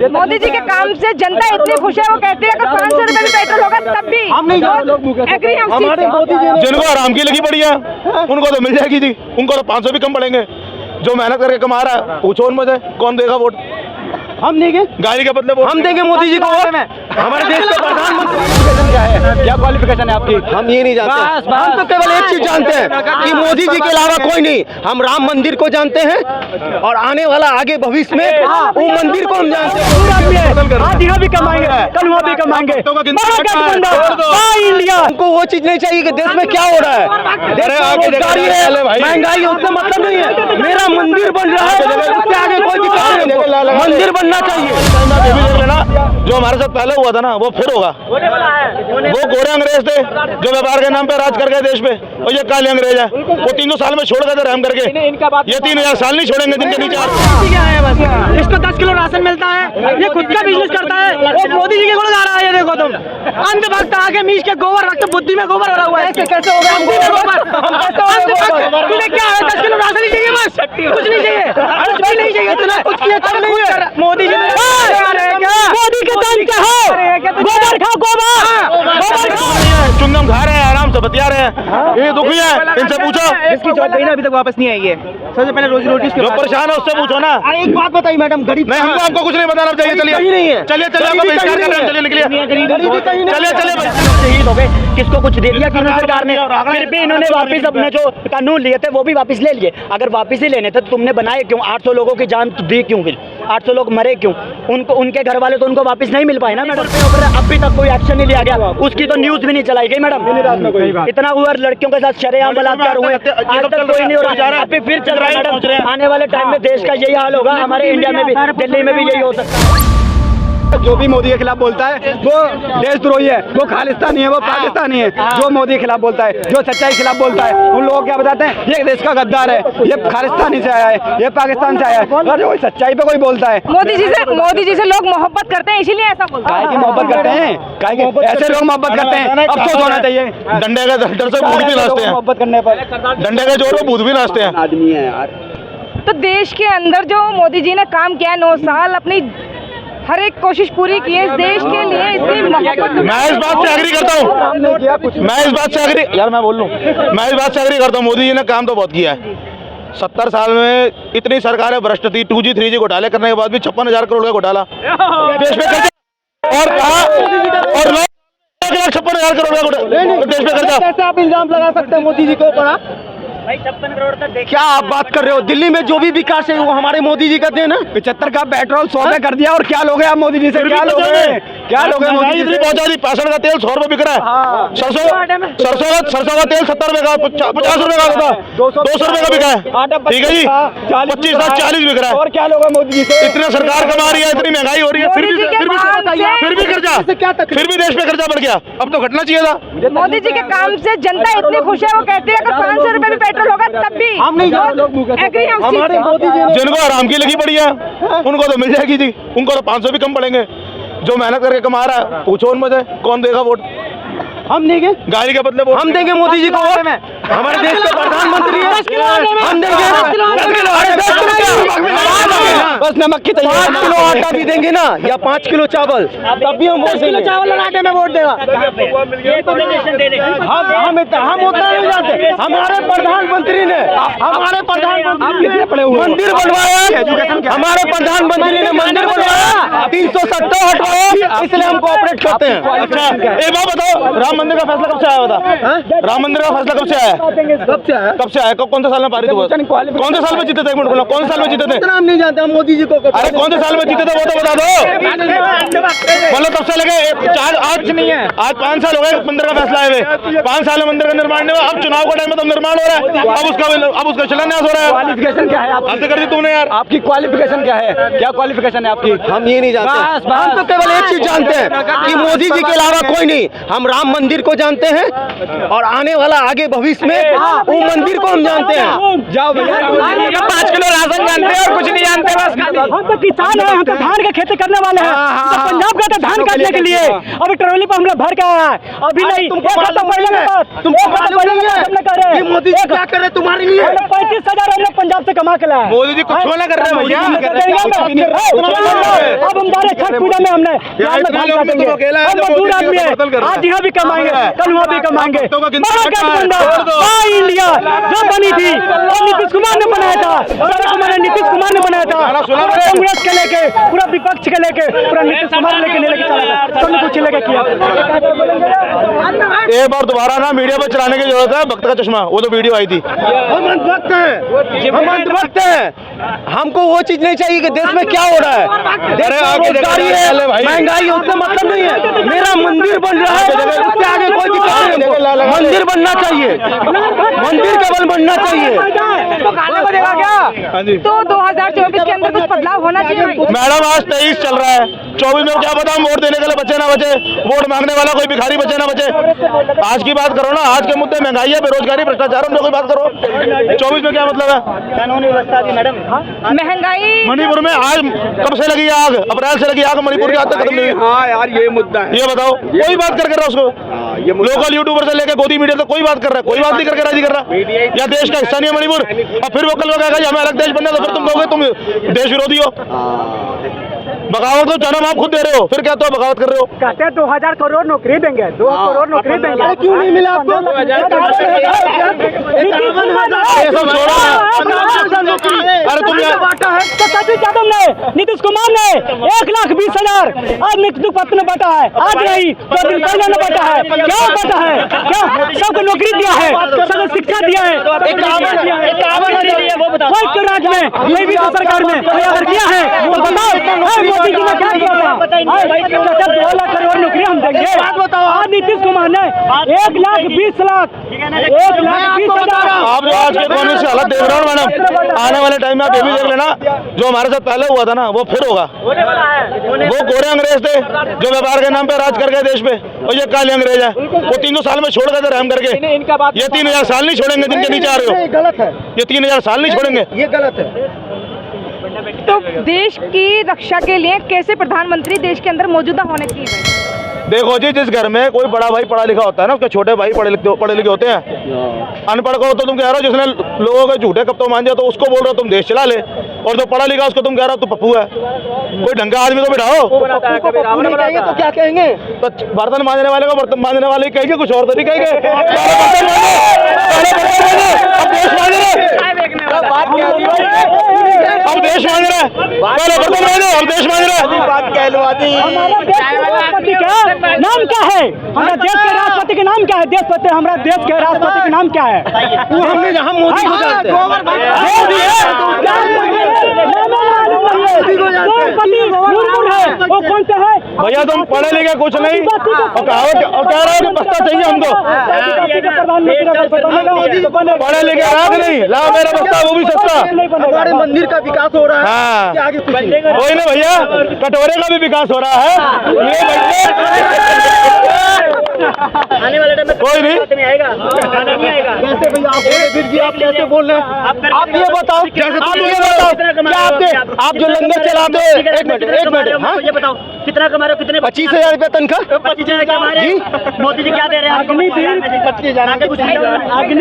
मोदी जी के काम से जनता इतनी खुश है, वो कहते हैं अगर 500 रुपए भी पेट्रोल होगा तब भी हम नहीं एग्री हैं उस चीज़ से। जिनको आराम की लगी पड़ी है उनको तो मिल जाएगी जी, उनको तो 500 भी कम पड़ेंगे। जो मेहनत करके कमा रहा है पूछो उन मुझे कौन देगा वोट। हम देंगे गाड़ी के बदले हम देंगे मोदी जी को वोट। हमारे देश के प्रधानमंत्री क्या है, क्या क्वालिफिकेशन है आपकी? हम ये नहीं जानते। हम तो केवल एक चीज जानते हैं कि मोदी जी के अलावा कोई नहीं। हम राम मंदिर को जानते हैं और आने वाला आगे भविष्य में वो मंदिर को हम जानते हैं। आज यहाँ भी कमाएंगे, कल वहाँ भी कमाएंगे। इंडिया हमको वो चीज नहीं चाहिए कि देश में क्या हो रहा है। महंगाई उससे मतलब नहीं है। मेरा मंदिर बन रहा है, उससे आगे कोई दिक्कत नहीं। मंदिर बनना चाहिए। जो हमारे साथ पहले हुआ था ना वो फिर होगा। वो गोरे अंग्रेज थे जो व्यापार के नाम पे राज कर गए देश पे, और ये काले अंग्रेज है वो 300 साल में छोड़ गए थे रहम करके। ये 3000 साल नहीं छोड़ेंगे जिनके नीचे। इसको 10 किलो राशन मिलता है, ये खुद का बिजनेस करता है, वो मोदी जी के गुण गा रहा है। ये देखो तुम अंध भक्त आके मीच के गोबर रखते, बुद्धि में गोबर भरा हुआ है। कैसे हो गया तुम्हें क्या है? 10 किलो राशन ही चाहिए बस, कुछ नहीं चाहिए, कुछ भी नहीं चाहिए। तुम्हें कुछ किया मोदी जी मोदी के दान क्या हो? गोबर खाओ, गोबर चुंगम खा रहे हैं, आराम से बतिया रहे हैं। ये दुखी है, इनसे पूछो। इसकी जॉब कहीं अभी तक वापस नहीं आई है। सबसे पहले रोजी रोटी जो परेशान है उससे पूछो ना। एक बात बताइए मैडम, गरीब नहीं हमको आपको कुछ नहीं बताना चाहिए। चलिए नहीं है, चलिए आपको बहिष्कार कर रहे हैं, चलिए निकलिए। चलिए शहीद हो गए, किसको कुछ दे दिया केंद्र सरकार ने? फिर भी इन्होंने वापस अपने जो कानून लिए थे वो भी वापस ले लिए। अगर वापस ही लेने थे तो तुमने बनाए क्यों? 800 लोगों की जान दी क्यों? फिर 800 लोग मरे क्यों? उनको उनके घर वाले तो उनको वापस नहीं मिल पाए ना मैडम। अभी तक कोई एक्शन नहीं लिया गया, उसकी तो न्यूज भी नहीं चलाई गई मैडम। इतना हुआ लड़कियों के साथ शरेआम बलात्कार हुए, आज तक कोई नहीं हो रहा। अभी फिर चल रहा है मैडम। आने वाले टाइम में देश का यही हाल होगा, हमारे इंडिया में भी, दिल्ली में भी यही हो सकता है। जो भी मोदी के खिलाफ बोलता है वो देशद्रोही है, वो खालिस्तानी है, वो पाकिस्तानी है। जो मोदी के खिलाफ बोलता है, जो सच्चाई के खिलाफ बोलता है, उन लोगों को क्या बताते हैं? ये देश का गद्दार है, ये खालिस्तानी से आया है, ये पाकिस्तान से आया है। और जो सच्चाई पे कोई बोलता है, मोदी जी से लोग मोहब्बत करते हैं, इसीलिए ऐसा बोलते हैं। काहे की मोहब्बत करते हैं? ऐसे लोग मोहब्बत करते हैं, अफसोस होना चाहिए। डंडे का डर से भूत भी नाचते हैं, मोहब्बत करने पर डंडे का जोर में भूत भी नाचते हैं। आदमी है यार। तो देश के अंदर जो मोदी जी ने काम किया 9 साल, अपनी हर एक कोशिश पूरी की है इस देश के लिए, इतनी मोहब्बत। मैं इस बात से एग्री करता हूँ, मैं इस बात से एग्री करता हूँ। मोदी जी ने काम तो बहुत किया है। 70 साल में इतनी सरकारें भ्रष्ट थी, 2G 3G घोटाले करने के बाद भी 56,000 करोड़ का घोटाला देश में खर्चा, और कहा और 1,56,000 करोड़ का घोटाला देश में खर्चा। कैसे आप इल्जाम लगा सकते हैं मोदी जी के ऊपर? 56 करोड़ तक क्या आप बात कर रहे हो? दिल्ली में जो भी विकास है वो हमारे मोदी जी करते हैं ना। 75 का पेट्रोल 100 में कर दिया, और क्या लोगे आप मोदी जी से? क्या लोगे मोदी जी से? पहुंचा दी। 65 का तेल 100 रुपए बिक रहा है। सरसों का तेल 70 रुपए का, 50 रुपए का होता, 200 रुपए का बिका है। ठीक है जी, 25 से 40 बिक रहा है। और क्या लोगे मोदी जी से? इतनी सरकार कमा रही है, इतनी महंगाई हो रही है, फिर भी कर्जा, फिर भी देश में कर्जा बढ़ गया। अब तो घटना चाहिए था। मोदी जी के काम से जनता इतनी खुश है, वो कहते हैं अगर 500 रुपए भी पेट्रोल होगा तब भी हम नहीं एग्री हैं उस चीज़ से। जिनको आराम की लगी पड़ी है उनको तो मिल जाएगी जी, उनको तो 500 भी कम पड़ेंगे। जो मेहनत करके कमा रहा है पूछो उन मुझे कौन देगा वोट। हम देंगे गाड़ी के बदले हम देंगे मोदी जी को वोट। हमारे देश के प्रधानमंत्री हैं, हम देंगे। बस नमक की तैयारी, 5 किलो आटा भी देंगे ना, या 5 किलो चावल, तब भी हम 10 किलो चावल और आटे में वोट देगा। हम उतना नहीं जानते। हमारे प्रधानमंत्री ने मंदिर बनवाया, हमारे प्रधानमंत्री ने मंदिर बनवाया, 370 हटवाया, इसलिए हम कोऑपरेट करते हैं। अच्छा एक बात बताओ, राम मंदिर का फैसला कब से आया? बता, राम मंदिर का फैसला कब से आया? कब से आया? कौन से साल में पारित हुआ? कौन से साल में जीते थे? एक मिनट बोलो, कौन से साल में जीते थे? हम नहीं जानते, हम मोदी जी को। अरे कौन से साल में जीते थे वो तो बता दो। मतलब तब से लगे आज नहीं है, आज 5 साल हो गए मंदिर का फैसला आए हुए। 5 साल में मंदिर का निर्माण नहीं हुआ। अब चुनाव का टाइम में तो निर्माण हो रहा है, अब उसका शिलान्यास हो रहा है। क्वालिफिकेशन क्या है आपकी? कर दी तूने यार। आपकी क्वालिफिकेशन क्या है? क्या क्वालिफिकेशन है आपकी? हम ये नहीं जानते। हम तो केवल एक चीज जानते हैं कि मोदी जी के अलावा कोई नहीं। हम राम मंदिर को जानते हैं और आने वाला आगे भविष्य में वो मंदिर को हम जानते हैं। जाओ भैया, 5 किलो राशन जानते हैं और कुछ नहीं जानते बस। हम तो किसान हैं, हम तो धान की खेती करने वाले हैं। तो पंजाब का तो धान काटने के लिए अभी ट्रॉली पर हम लोग भर के आया है। अभी नहीं, तुमको मोदी जी क्या कर रहे तुम्हारे लिए? 35,000 हम लोग पंजाब से कमा के लाए। मोदी जी कुछ ना कर रहे हैं भैया। अब हम छठ पूजा में हमने रात में धान काटेंगे। हम मजदूर आदमी है, आज यहाँ भी कमाएंगे, कल वहाँ भी कमाएंगे। इंडिया जो बनी थी वो नीतीश कुमार ने बनाया था, नीतीश कुमार ने बनाया था। कांग्रेस के लेके पूरा विपक्ष के लेके पूरा नीतीश कुमार लेके चला था, सबने कुछ लेके किया। एक बार दोबारा ना मीडिया पर चलाने की जरूरत है। भक्त का चश्मा, वो तो वीडियो आई थी। हम अंधभक्त हैं, हम अंधभक्त हैं। हमको वो चीज नहीं चाहिए कि देश में क्या हो रहा है। देश में रोजगारी है, महंगाई है, उससे मतलब नहीं है। मेरा मंदिर बन रहा है, उससे आगे कोई भी काम नहीं। मंदिर बनना चाहिए, मंदिर केवल बनना चाहिए। तो 2024 के अंदर कुछ बदलाव होना चाहिए। मैडम आज 23 चल रहा है, 24 में क्या पता हम वोट देने के लिए बचे ना बचे, वोट मांगने वाला कोई भिखारी बचे ना बचे। आज की बात करो ना, आज के मुद्दे महंगाई है, बेरोजगारी, भ्रष्टाचार, उन लोगों की बात करो। 24 में क्या मतलब है? कानूनी व्यवस्था की मैडम, महंगाई मणिपुर में आज कब से लगी आग? अप्रैल से लगी आग, मणिपुर की आज तक खत्म नहीं हुई। हाँ यार, ये मुद्दा है। ये बताओ, कोई बात कर रहा है उसको? लोकल यूट्यूबर से लेकर गोदी मीडिया तक कोई बात कर रहा है? कोई बात नहीं करके राजी कर रहा। या देश का हिस्सा नहीं है मणिपुर? और फिर वो कल कहेगा हमें अलग देश बनना, तो फिर तुम कहोगे तुम देश विरोधी हो। बगावत तो जन्म आप खुद दे रहे हो, फिर क्या तो बगावत कर रहे हो? कहते हैं 2000 करोड़ नौकरी देंगे, 2 करोड़ नौकरी देंगे। क्यों नहीं मिला आपको? ये सब छोड़ो ना। अरे तुम यार सतीश यादव ने, नीतीश कुमार ने 1,20,000 आज नियुक्ति पत्र में बांटा है। आज नहीं, 2 दिन पहले ने बांटा है। क्या बांटा है? क्या सबको नौकरी दिया है, सबको शिक्षा दिया है। कोई राज्य में, कोई भी सरकार में कोई अगर किया है तो बताओ। मोदी जी ने क्या किया था? 2 लाख करोड़ नौकरी हम देंगे। आज नीतीश कुमार ने 1,20,000 आप जो आज के इकोनॉमी से हालत देख रहे हो मैडम, आने वाले टाइम में आप ये भी देख लेना, जो हमारे साथ पहले हुआ था ना वो फिर होगा। वो गोरे अंग्रेज थे जो व्यापार के नाम पे राज कर गए देश पे, और ये काले अंग्रेज है, वो 300 साल में छोड़ गए थे रहम करके। ये 3000 साल नहीं छोड़ेंगे जिनके नीचे आ रहे हो। गलत है, ये 3000 साल नहीं छोड़ेंगे। ये गलत है। तो देश की रक्षा के लिए कैसे प्रधानमंत्री देश के अंदर मौजूदा होने चाहिए? देखो जी, जिस घर में कोई बड़ा भाई पढ़ा लिखा होता है ना, उसके छोटे भाई पढ़े लिखे होते हैं। अनपढ़ को तो तुम कह रहे हो जिसने लोगों के झूठे कब तो मान दिया, तो उसको बोल रहे हो तुम देश चला ले, और जो पढ़ा लिखा उसको तुम कह रहे हो तू पप्पू है। कोई ढंग का आदमी तो बिठाओ। तो क्या कहेंगे? तो बर्तन मांजने वाले को बर्तन मांजने वाले ही कहेंगे, कुछ और तो नहीं कहेंगे। अब देश मांग रहे हैं, पहले बर्तन मांजो, अब देश मांग रहे हैं। नाम क्या है हमारा देश के राष्ट्रपति के? नाम क्या है देशपति? हमारा देश के राष्ट्रपति का नाम क्या है? वो हमने जहाँ मोदी को जानते हैं। वो कौन से है? भैया तुम पढ़े लिखे कुछ नहीं, और कह रहे हो कि बस्ता चाहिए हमको। पढ़े लिखे राग नहीं, लाओ मेरा बस्ता, वो भी सस्ता। हमारे मंदिर का विकास हो रहा है। हाँ, आगे कुछ नहीं। कोई ना भैया, कटोरे का भी विकास हो रहा है। ये आने वाले टाइम में कोई नहीं आएगा, नहीं आएगा। कैसे भैया आप कैसे बोल रहे हैं? आप ये बताओ, आप ये बताओ, क्या आप जो लंगर चलाते हो, एक मिनट, हाँ, ये बताओ कितना कमा रहे हो? कितने 25,000 रुपया तनख्वाह? 25,000 कमा रहे हैं। मोदी जी क्या दे रहे हैं? अग्नि दी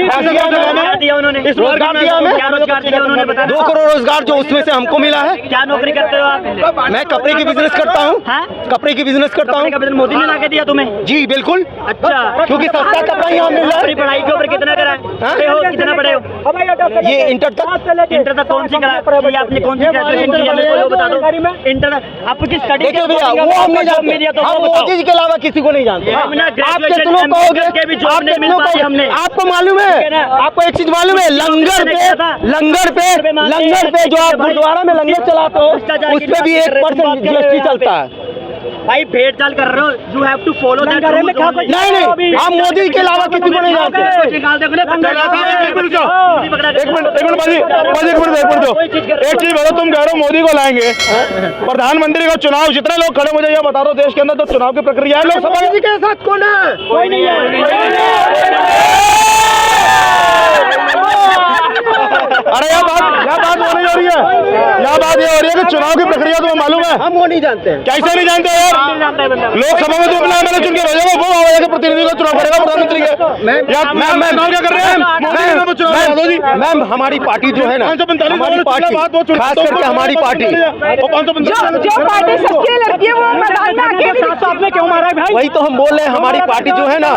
25,000 दिया उन्होंने, रोजगार दिया हमें, क्या रोजगार दिया उन्होंने? बता 2 करोड़ रोजगार जो उसमें से हमको मिला है। क्या नौकरी करते हो आप? मैं कपड़े की बिजनेस करता हूँ। हाँ? कपड़े की बिजनेस करता हूँ। मोदी ने ला के दिया तुम्हें? जी बिल्कुल, अच्छा, क्योंकि सस्ता कपड़ा यहाँ मिल रहा है। अपनी पढ़ाई के ऊपर कितना करा? पढ़े हो? कितना पढ़े हो? ये इंटर तक कौन सी करा? आपने कौन सी ग्रेजुएशन की है? मेरे को बता दो। इंटर आपकी स्टडी देखिए भैया, वो हम नहीं जानते, हम मोदी जी के अलावा किसी को नहीं जानते। आप कितनों कहोगे, आप कितनों कहोगे? आपको मालूम है, आपको एक चीज मालूम है, लंगर पे जो आप गुरुद्वारा में लंगर चलाते हो, उस पे भी 1% GST चलता है। भाई भेड़ चाल कर रहे हो, you have to follow that. नहीं, हम मोदी के अलावा किसी को नहीं जानते। एक चीज बताओ, तुम कह रहे हो मोदी को लाएंगे, प्रधानमंत्री का चुनाव, जितने लोग खड़े मुझे ये बता दो देश के अंदर तो चुनाव की प्रक्रिया है, लोकसभा के साथ कौन है? कोई नहीं है। अरे यह बात होने जा रही है, यह बात ये हो रही है कि चुनाव की प्रक्रिया तुम्हें मालूम है? हम वो नहीं जानते। कैसे नहीं जानते यार? लोकसभा में तो अपना एमएलए चुन के भेजेगा, वो आवाज के प्रतिनिधि को चुनाव करेगा प्रधानमंत्री के। चुनाव क्या कर रहे हैं? मैम, हमारी पार्टी जो है ना, हमारी पार्टी, खास करके हमारी पार्टी, जो पार्टी सच्ची लड़की है वो वही तो हम बोल रहे हैं, हमारी पार्टी जो है ना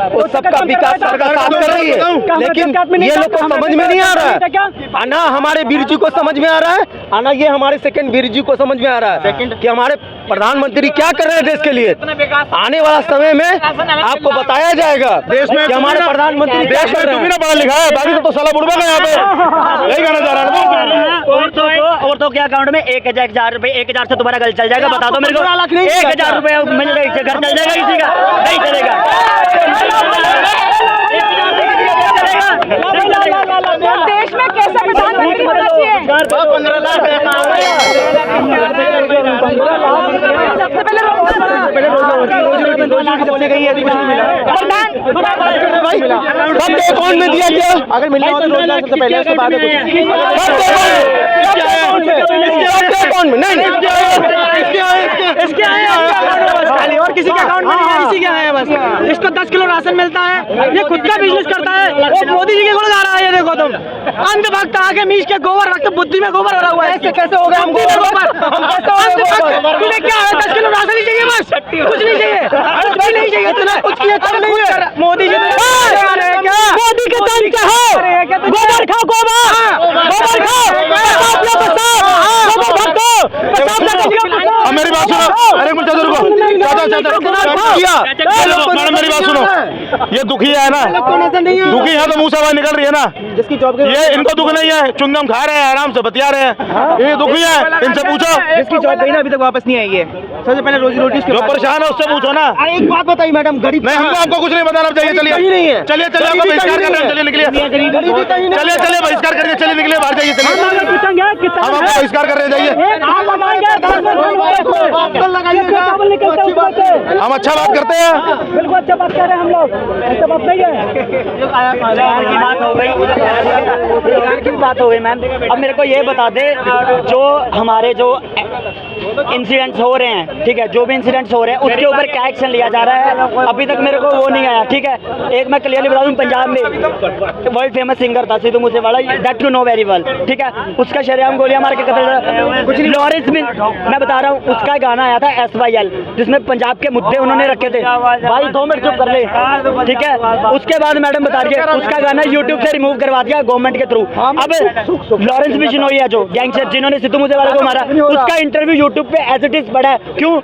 वो सबका विकास सरकार साथ कर रही है, लेकिन ये लोग को समझ में नहीं आ रहा है। आना हमारे वीर जी को समझ में आ रहा है, आना ये हमारे सेकंड वीर जी को समझ में आ रहा है कि हमारे प्रधानमंत्री क्या कर रहे हैं देश के लिए। आने वाला समय में आपको बताया जाएगा देश में कि हमारे प्रधानमंत्री क्या कर रहे हैं। पढ़ा लिखा है, बाकी सब तो साला बुढ़वा है यहाँ पे, यही कहना चाह रहा है। औरतों के अकाउंट में 1,000 रुपए, 1,000 से तुम्हारा घर चल जाएगा? बता दो मेरे को, 1,000 रुपए मिल जाएगा, घर चल जाएगा किसी का? नहीं चलेगा। देश में कैसा प्रधानमंत्री होना चाहिए? सबसे पहले सबके अकाउंट में दिया गया, अगर मिलने वाला रोजगार सबसे पहले उसके बाद सबके अकाउंट में नहीं, इसके आए और किसी के अकाउंट में नहीं है, इसी के आए बस। इसको 10 किलो राशन मिलता है, ये खुद का बिजनेस करता है, वो मोदी जी के गुण गा रहा है। ये देखो तुम, अंधभक्त आगे मीच के गोबर रखते, बुद्धि में गोबर भरा हुआ है। ऐसे कैसे हो गया? हम गोबर तुम्हें क्या है? 10 किलो राशन ही चाहिए बस, कुछ नहीं चाहिए, कुछ भी नहीं चाहिए, कुछ किया मोदी जी मोदी के तन क्या हो? गोबर खाओ, गोबर खाओ, मेरी बात सुनो, अरे मुझे रुको, मैडम मेरी बात सुनो, ये दुखी है ना, दुखी है तो मुंह से आवाज निकल रही है ना, जिसकी जॉब ये इनको दुख नहीं है, चुंगम खा रहे हैं, आराम से बतिया रहे हैं, ये दुखी है, इनसे पूछो। जिसकी जॉब गई ना अभी तक वापस नहीं आई है, सबसे पहले रोजी रोटी जो परेशान है उससे पूछो ना। एक बात बताइए मैडम, गरीब नहीं, हमको आपको कुछ नहीं बताना चाहिए। चलिए नहीं है, चलिए आपको बहिष्कार कर रहे हैं, चलिए निकलिए, चलिए बहिष्कार करके चलिए, निकलिए बाहर जाइए, चलिए हम आपको बहिष्कार कर रहे हैं, जाइए। हम अच्छा बात करते हैं, बिल्कुल अच्छा बात कर रहे हैं हम लोग, ऐसा बात नहीं है। बात हो गई मैम। अब मेरे को ये बता दे, जो हमारे जो इंसिडेंट्स हो रहे हैं, ठीक है, जो भी इंसिडेंट्स हो रहे हैं उसके ऊपर क्या एक्शन लिया जा रहा है? अभी तक मेरे को वो नहीं आया, ठीक है। एक मैं क्लियरली बता दूं, पंजाब में वर्ल्ड फेमस सिंगर था Sidhu Moosewala, that you know very well, ठीक है, उसका शरेआम गोलियां मार के कत्ल, लॉरेंस में मैं बता रहा हूँ, उसका गाना आया था SYL, जिसमें पंजाब के मुद्दे उन्होंने रखे थे। भाई 2 मिनट चुप कर ले, ठीक है। उसके बाद मैडम बता रही है उसका गाना यूट्यूब से रिमूव करवा दिया गवर्नमेंट के थ्रू। अब लॉरेंस बिश्नोई है जो गैंगस्टर जिन्होंने सिद्धू मूसेवाला को मारा, उसका इंटरव्यू यूट्यूब पे एज इट इज पड़ा है। क्यों?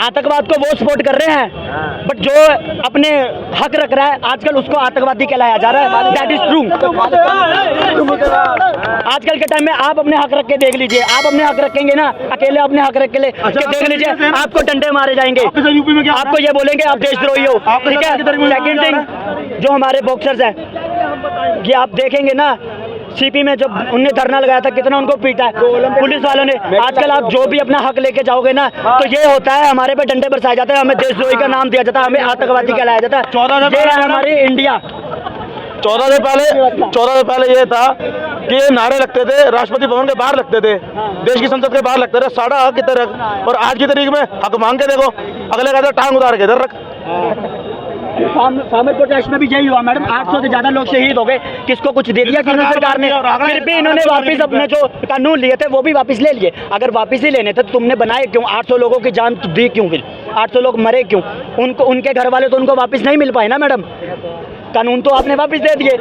आतंकवाद को वो सपोर्ट कर रहे हैं, बट जो अपने हक रख रहा है आजकल उसको आतंकवादी कहलाया जा रहा है। That is true. आजकल के टाइम में आप अपने हक रख के देख लीजिए, आप अपने हक रखेंगे ना, अकेले अपने हक रख के देख लीजिए, आपको डंडे मारे जाएंगे, आपको ये बोलेंगे आप देशद्रोही हो, ठीक है। सेकंड थिंग, जो हमारे बॉक्सर्स हैं, ये आप देखेंगे ना, सीपी में जब उनने धरना लगाया था कितना उनको पीटा है पुलिस वालों ने। आजकल आप जो भी अपना हक लेके जाओगे ना, तो ये होता है, हमारे पे डंडे बरसाए जाते हैं, हमें देशद्रोही का नाम दिया जाता है, हमें आतंकवादी कहलाया जाता है। 14 ये है हमारी इंडिया। 14 से पहले ये था कि ये नारे लगते थे, राष्ट्रपति भवन के बाहर लगते थे, देश की संसद के बाहर लगते थे, साड़ा हक इधर रख, और आज की तारीख में हक मांग के देखो, अगले कहते टांग उतार के इधर रख। फार्मर प्रोटेस्ट में भी यही हुआ मैडम, 800 से ज्यादा लोग शहीद हो गए, किसको कुछ दे दिया केंद्र सरकार ने? फिर भी इन्होंने वापस अपने जो कानून लिए थे वो भी वापस ले लिए। अगर वापस ही लेने थे तो तुमने बनाए क्यों? 800 लोगों की जान दी क्यों? फिर 800 लोग मरे क्यों? उनको, उनके घर वाले तो उनको वापस नहीं मिल पाए ना मैडम। कानून तो आपने वापस दे दिए,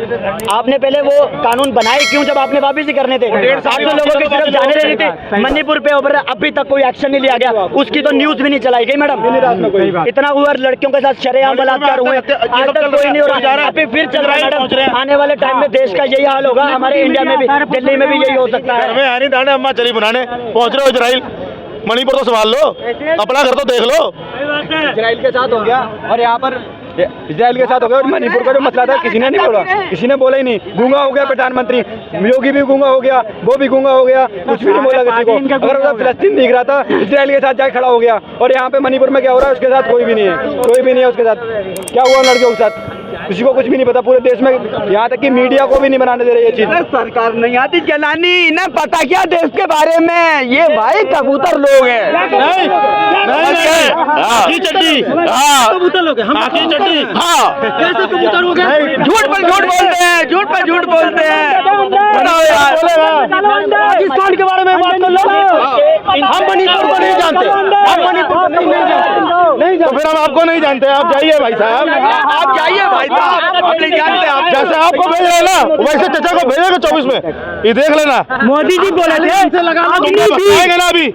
आपने पहले वो कानून बनाए क्यों जब आपने वापस ही करने थे? 800 लोगों की तरफ जाने देनी थी। मणिपुर पे ऊपर अभी तक कोई एक्शन नहीं लिया गया, उसकी तो न्यूज भी नहीं चलाई गई मैडम। इतना हुआ, लड़कियों के साथ शरेआम बलात्कार हुए, आज तक कोई नहीं हो रहा, अभी फिर चल रहा है मैडम। आने वाले टाइम में देश का यही हाल होगा, हमारे इंडिया में भी, दिल्ली में भी यही हो सकता है। अम्मा चली बनाने पहुंच रहे हो इजराइल, मणिपुर तो संभाल लो, अपना घर तो देख लो। इजराइल के साथ हो गया, और यहाँ पर इजराइल के साथ हो गया, और मणिपुर का जो मसला था किसी ने नहीं बोला, किसी ने बोला ही नहीं। गूंगा हो गया प्रधानमंत्री, योगी भी गूंगा हो गया, वो भी गूंगा हो गया, कुछ भी नहीं बोला किसी को। अगर उधर फिलिस्तीन दिख रहा था, इजराइल के साथ जाके खड़ा हो गया, और यहाँ पे मणिपुर में क्या हो रहा है उसके साथ कोई भी नहीं है, कोई भी नहीं है उसके साथ। क्या हुआ लड़कियों के साथ, किसी को कुछ भी नहीं पता पूरे देश में, यहाँ तक कि मीडिया को भी नहीं बनाने दे रही ये चीज। सरकार नहीं आती जलानी, ना पता क्या देश के बारे में, ये भाई कबूतर लोग हैं। कबूतर लोग हैं, कैसे कबूतर हो गए? झूठ पर झूठ बोलते हैं, झूठ पर झूठ बोलते हैं। पाकिस्तान के बारे में बात कर लो, हम मणिपुर को नहीं जानते, हम मणिपुर को नहीं जानते। तो फिर हम आपको नहीं जानते, आप जाइए भाई साहब, आप जाइए भाई साहब, हम नहीं जानते आप। जैसे आपको भेज रहे हैं ना वैसे चचा को भेजेगा 24 में, ये देख लेना। मोदी जी बोले थे आएंगे ना अभी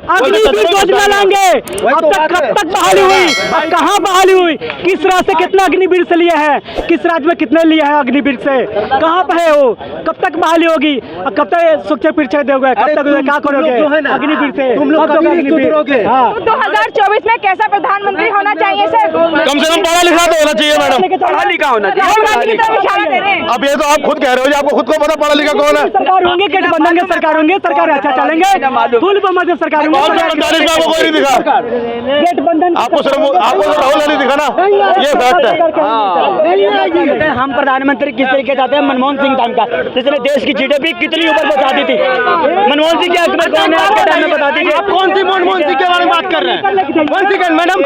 योजना लाएंगे। अब तक कब तक बहाली हुई, अब कहाँ बहाली हुई, किस राज्य से कितना अग्निवीर से लिया है, किस राज्य में कितने लिया है अग्निवीर से, कहाँ पे है वो, कब तक बहाली होगी, कब तक सुरक्षा परिचय दोगे, कब तक क्या करोगे अग्निवीर से, तुम लोग 2024 में कैसा प्रधानमंत्री होना चाहिए सर? कम से कम पढ़ा लिखा तो होना चाहिए मैडम। पढ़ा लिखा होना राहुल गांधी की तरफ इशारा दे रहे हैं। अब ये तो आप खुद कह रहे हो, आपको खुद को पता पढ़ा लिखा कौन है। सरकार होंगे, गठबंधन के सरकार होंगे, सरकार अच्छा चलेंगे, फुल बहुमत से सरकार होंगे। 45 में आपको कोई नहीं दिखा, गठबंधन आपको सिर्फ आपको तो राहुल गांधी दिखा ना, ये फैक्ट है। हम प्रधानमंत्री किस तरीके चाहते हैं, मनमोहन सिंह टाइम का, जिसने देश की जीडीपी कितनी ऊपर पहुंचा दी थी। मनमोहन सिंह के हक में कौन है आपके टाइम में बता दीजिए। आप कौन सी मनमोहन सिंह के बारे में बात कर रहे हैं? वन सेकंड मैडम,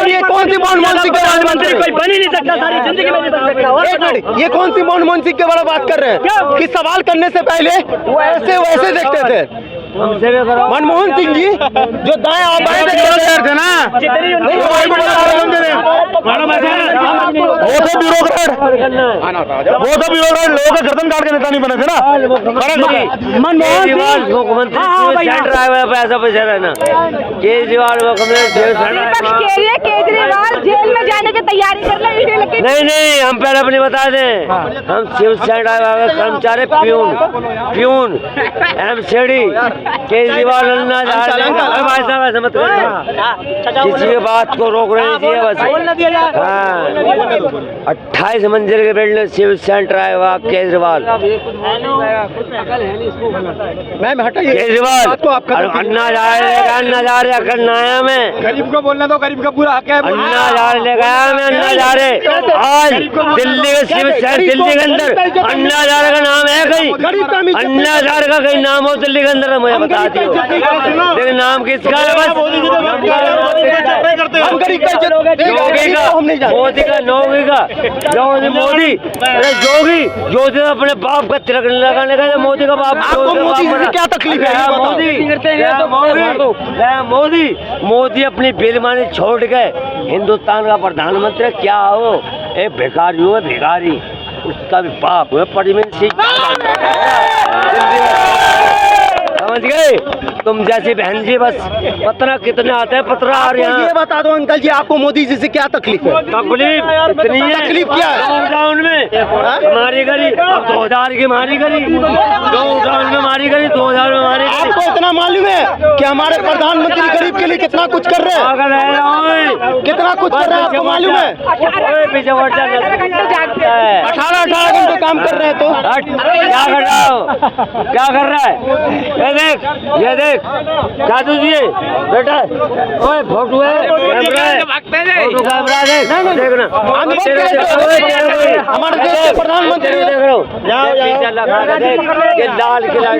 ये कौन सी मनमोहन सिंह के बारे में प्रधानमंत्री कोई बन ही नहीं सकता, सारी जिंदगी में नहीं बन सकता। एक मिनट, ये कौन सी मनमोहन सिंह के बारे में बात कर रहे हैं कि सवाल करने से पहले वैसे वैसे देखते थे? मनमोहन सिंह जी जो दाएं और बाएं देखते थे ना, वो तो ब्यूरोक्रेट लोगों का गर्दन काट के नेता नहीं बने थे ना। मनमोहन सिंह मुख्यमंत्री सेंटर आया हुआ है, पैसा पैसा रहना केजरीवाल केजरीवाल जेल में जाने की तैयारी कर रहे हैं। नहीं हम पहले अपनी बता दें, हम सिविल सेंटर आया हुआ कर्मचारी प्यून एमसीडी केजरीवाल ऐसा मत किसी की बात को रोक रहे चाहिए बस। हाँ 28 मंजिल के बिल्डिंग सिविल सेंटर आया हुआ केजरीवाल। मैम हटाइए केजरीवाल अन्ना जा रहे करना है हमें, गरीब को बोलना तो गरीब का पूरा हक है। अन्ना जा रहे अन्ना जा रहे आज दिल्ली के सिविल सेंटर, दिल्ली के अंदर अन्ना जा रहे का नाम है कहीं, अन्ना जा रहे का कहीं नाम हो दिल्ली के अंदर मुझे बता दियो, लेकिन नाम किसका है बस योगी का, मोदी का, योगी का, मोदी अरे योगी योगी अपने बाप का तिलक लगाने का, मोदी का बाप। आपको मोदी से क्या तकलीफ है? मोदी अपनी बेईमानी छोड़ के हिंदुस्तान का प्रधानमंत्री क्या हो, एक भिखारी हुआ, भिखारी उसका भी बाप हुआ परवीन सिंह। समझ गए तुम जैसी बहन जी, बस पत्र कितने आते हैं पत्र आ रहे हैं। ये बता दो अंकल जी, आपको मोदी जी से क्या तकलीफ है? तकलीफ इतनी है, तकलीफ क्या है? लॉकडाउन में मारी गई, अब 2000 की मारी गई, लॉकडाउन में मारी गई, 2000 में मारी गई। आपको इतना मालूम है कि हमारे प्रधानमंत्री गरीब के लिए कितना कुछ कर रहे हैं? कितना कुछ कर रहे हैं आपको मालूम है? 18 घंटे काम कर रहे हैं तो क्या कर रहा हो, क्या कर रहा है? ये देख क्या तुझे बेटा, ओए फोटो है, कैमरा है, फोटो कैमरा देख, देखना हमारे देश के प्रधानमंत्री देख रहा हूँ, ये लाल किला